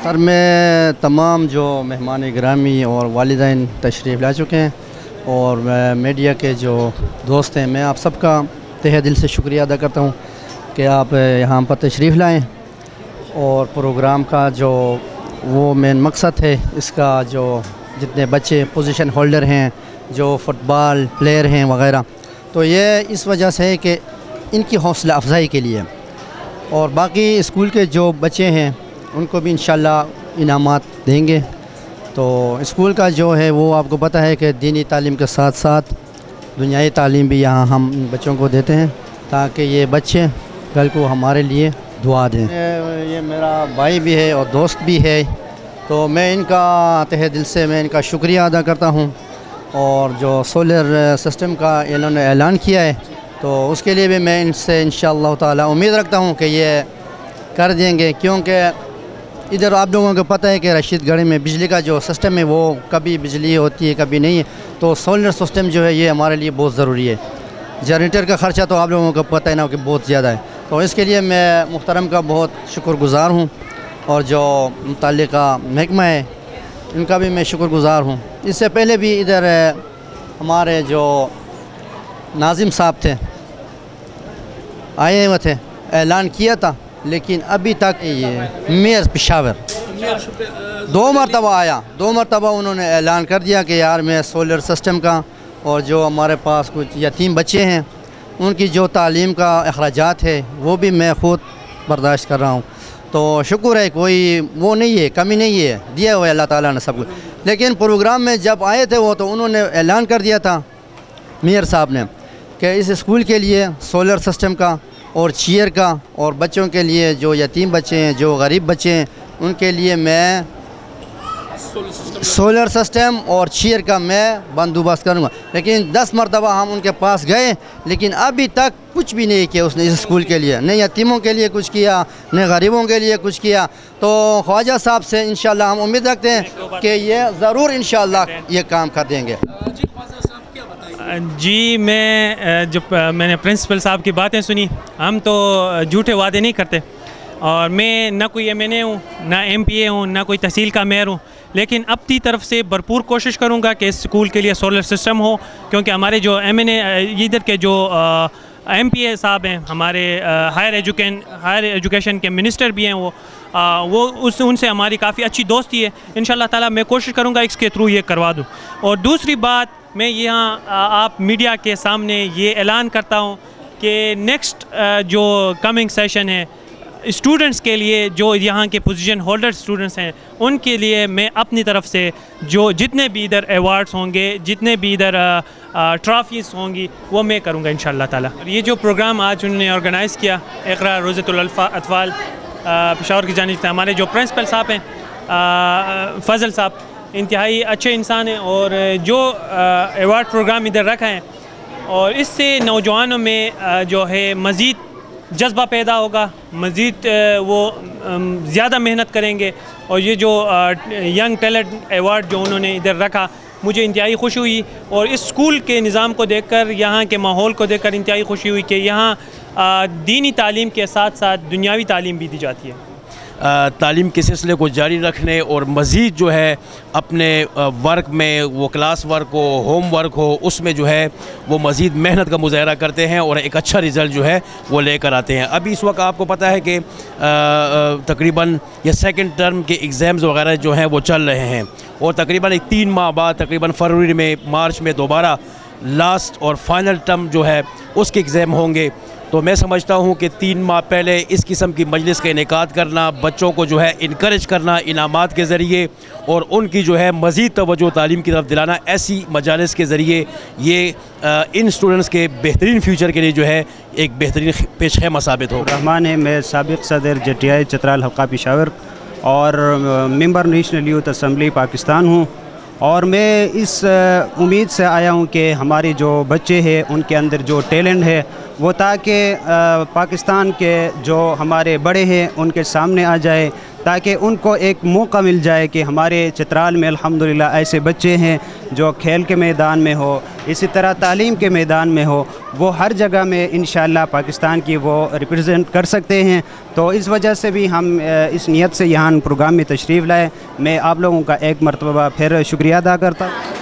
Sir मैं तमाम जो मेहमान गिरामी और वालिदैन तशरीफ़ ला चुके हैं और मीडिया के जो दोस्त हैं, मैं आप सबका तहे दिल से शुक्रिया अदा करता हूँ कि आप यहाँ पर तशरीफ़ लाएँ। और प्रोग्राम का जो वो मेन मकसद है, इसका जो जितने बच्चे पोजीशन होल्डर हैं, जो फ़ुटबॉल प्लेयर हैं वग़ैरह, तो ये इस वजह से है कि इनकी हौसला अफजाई के लिए, और बाकी स्कूल के जो बच्चे हैं उनको भी इंशाल्लाह इनामात देंगे। तो स्कूल का जो है वो आपको पता है कि दीनी तालीम के साथ साथ दुनियाई तालीम भी यहाँ हम बच्चों को देते हैं, ताकि ये बच्चे कल को हमारे लिए दुआ दें। ये मेरा भाई भी है और दोस्त भी है, तो मैं इनका तहे दिल से मैं इनका शुक्रिया अदा करता हूँ। और जो सोलर सिस्टम का इन्होंने ऐलान किया है, तो उसके लिए भी मैं इनसे इंशाअल्लाह ताला उम्मीद रखता हूँ कि ये कर देंगे, क्योंकि इधर आप लोगों को पता है कि रशीदगढ़ में बिजली का जो सिस्टम है वो कभी बिजली होती है कभी नहीं है, तो सोलर सिस्टम जो है ये हमारे लिए बहुत ज़रूरी है। जनरेटर का ख़र्चा तो आप लोगों को पता है ना कि बहुत ज़्यादा है, तो इसके लिए मैं मुहतरम का बहुत शुक्रगुज़ार हूँ, और जो मुतल्लिका महकमा है इनका भी मैं शुक्रगुज़ार हूँ। इससे पहले भी इधर हमारे जो नाजिम साहब थे आए हुए थे, ऐलान किया था, लेकिन अभी तक ये मेयर पेशावर 2 मरतबा आया, 2 मरतबा उन्होंने ऐलान कर दिया कि यार मैं सोलर सिस्टम का और जो हमारे पास कुछ यतीम बच्चे हैं उनकी जो तालीम का अखराजात है वो भी मैं ख़ुद बर्दाश्त कर रहा हूँ। तो शुक्र है, कोई वो नहीं है, कमी नहीं है, दिया हुआ है अल्लाह ताला ने सब कुछ। लेकिन प्रोग्राम में जब आए थे वो, तो उन्होंने ऐलान कर दिया था मेयर साहब ने कि इस स्कूल के लिए सोलर सिस्टम का और चेयर का, और बच्चों के लिए जो यतीम बच्चे हैं, जो गरीब बच्चे हैं, उनके लिए मैं सोलर सिस्टम और चेयर का मैं बंदोबस्त करूँगा। लेकिन 10 मरतबा हम उनके पास गए, लेकिन अभी तक कुछ भी नहीं किया उसने इस स्कूल के लिए, न यतीमों के लिए कुछ किया, न गरीबों के लिए कुछ किया। तो ख्वाजा साहब से इंशाल्लाह हम उम्मीद रखते हैं कि ये ज़रूर इंशाल्लाह ये काम कर देंगे। जी, मैं जब मैंने प्रिंसिपल साहब की बातें सुनी, हम तो झूठे वादे नहीं करते, और मैं ना कोई MNA हूँ, ना MPA हूँ, ना कोई तहसील का मेयर हूँ, लेकिन अपनी तरफ से भरपूर कोशिश करूँगा कि इस स्कूल के लिए सोलर सिस्टम हो, क्योंकि हमारे जो MNA इधर के जो MPA साहब हैं, हमारे हायर एजुकेशन के मिनिस्टर भी हैं, वो उनसे हमारी काफ़ी अच्छी दोस्ती है। इंशाल्लाह ताला मैं कोशिश करूँगा इसके थ्रू ये करवा दूँ। और दूसरी बात, मैं यहाँ आप मीडिया के सामने ये ऐलान करता हूँ कि नेक्स्ट जो कमिंग सेशन है स्टूडेंट्स के लिए, जो यहाँ के पोजीशन होल्डर स्टूडेंट्स हैं, उनके लिए मैं अपनी तरफ से जो जितने भी इधर अवार्ड्स होंगे, जितने भी इधर ट्रॉफीज़ होंगी, वो मैं करूँगा इंशाल्लाह ताला। ये जो प्रोग्राम आज उन्होंने ऑर्गेनाइज़ किया, इक़रा रोज़तुल अतफ़ाल पेशावर की जानिब से, हमारे जो प्रिंसिपल साहब हैं फ़ज़ल साहब, इंतहाई अच्छे इंसान हैं, और जो अवार्ड प्रोग्राम इधर रखा है, और इससे नौजवानों में जो है मज़ीद जज्बा पैदा होगा, मज़ीद वो ज़्यादा मेहनत करेंगे। और ये जो यंग टैलेंट अवार्ड जो उन्होंने इधर रखा, मुझे इंतहाई खुशी हुई, और इस स्कूल के निज़ाम को देखकर, यहाँ के माहौल को देखकर इंतहाई खुशी हुई कि यहाँ दीनी तालीम के साथ साथ दुनियावी तालीम भी दी जाती है। तालीम के सिलसिले को जारी रखने और मज़ीद जो है अपने वर्क में, वो क्लास वर्क हो, होम वर्क हो, उसमें जो है वो मज़ीद मेहनत का मुज़ाहरा करते हैं और एक अच्छा रिज़ल्ट जो है वो लेकर आते हैं। अभी इस वक्त आपको पता है कि तकरीबन ये सेकंड टर्म के एग्ज़ाम्स वगैरह जो हैं वो चल रहे हैं, और तकरीबन 3 माह बाद, तकरीबन फरवरी में, मार्च में दोबारा लास्ट और फाइनल टर्म जो है उसके एग्ज़ाम होंगे। तो मैं समझता हूँ कि 3 माह पहले इस किस्म की मजलिस का इनेकाद करना, बच्चों को जो है इनकरेज करना इनामात के ज़रिए, और उनकी जो है मज़ीद तवज्जो तालीम की तरफ दिलाना ऐसी मजालिस के ज़रिए, ये इन स्टूडेंट्स के बेहतरीन फ्यूचर के लिए जो है एक बेहतरीन पेशखैमा साबित हो। रहमान है, मैं साबिक़ सदर JTI चित्राल हल्का पेशावर और member national youth assembly Pakistan हूँ। और मैं इस उम्मीद से आया हूँ कि हमारे जो बच्चे हैं उनके अंदर जो टैलेंट है वो, ताकि पाकिस्तान के जो हमारे बड़े हैं उनके सामने आ जाए, ताकि उनको एक मौका मिल जाए कि हमारे चित्राल में अल्हम्दुलिल्लाह ऐसे बच्चे हैं जो खेल के मैदान में हो, इसी तरह तालीम के मैदान में हो, वो हर जगह में इंशाअल्लाह पाकिस्तान की वो रिप्रेजेंट कर सकते हैं। तो इस वजह से भी हम इस नियत से यहाँ प्रोग्राम में तशरीफ़ लाए। मैं आप लोगों का एक मरतबा फिर शुक्रिया अदा करता हूँ।